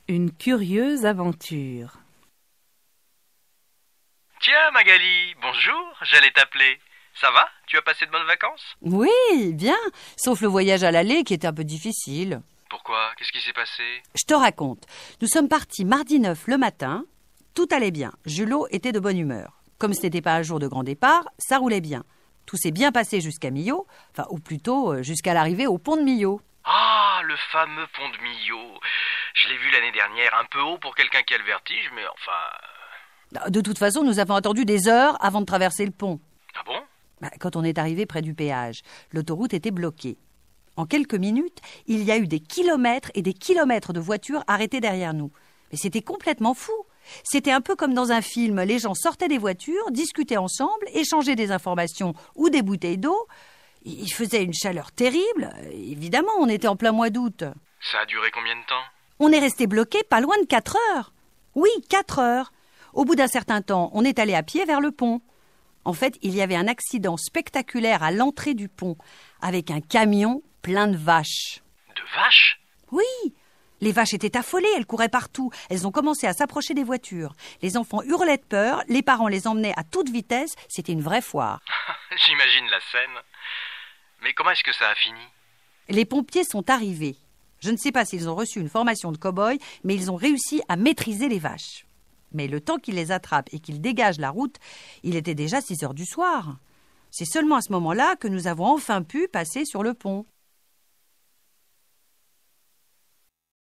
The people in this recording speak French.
Une curieuse aventure. Tiens Magali, bonjour, j'allais t'appeler. Ça va? Tu as passé de bonnes vacances? Oui, bien, sauf le voyage à l'aller qui était un peu difficile. Pourquoi? Qu'est-ce qui s'est passé? Je te raconte. Nous sommes partis mardi 9 le matin. Tout allait bien. Julot était de bonne humeur. Comme ce n'était pas un jour de grand départ, ça roulait bien. Tout s'est bien passé jusqu'à Millau, ou plutôt jusqu'à l'arrivée au pont de Millau. Ah, le fameux pont de Millau. Je l'ai vu l'année dernière, un peu haut pour quelqu'un qui a le vertige, mais enfin... De toute façon, nous avons attendu des heures avant de traverser le pont. Ah bon? Quand on est arrivé près du péage, l'autoroute était bloquée. En quelques minutes, il y a eu des kilomètres et des kilomètres de voitures arrêtées derrière nous. Mais c'était complètement fou. C'était un peu comme dans un film. Les gens sortaient des voitures, discutaient ensemble, échangeaient des informations ou des bouteilles d'eau. Il faisait une chaleur terrible. Évidemment, on était en plein mois d'août. Ça a duré combien de temps? On est resté bloqué pas loin de 4 heures. Oui, 4 heures. Au bout d'un certain temps, on est allé à pied vers le pont. En fait, il y avait un accident spectaculaire à l'entrée du pont, avec un camion plein de vaches. De vaches? Oui, les vaches étaient affolées, elles couraient partout. Elles ont commencé à s'approcher des voitures. Les enfants hurlaient de peur, les parents les emmenaient à toute vitesse. C'était une vraie foire. J'imagine la scène. Mais comment est-ce que ça a fini? Les pompiers sont arrivés. Je ne sais pas s'ils ont reçu une formation de cow-boy, mais ils ont réussi à maîtriser les vaches. Mais le temps qu'ils les attrapent et qu'ils dégagent la route, il était déjà 6 heures du soir. C'est seulement à ce moment-là que nous avons enfin pu passer sur le pont.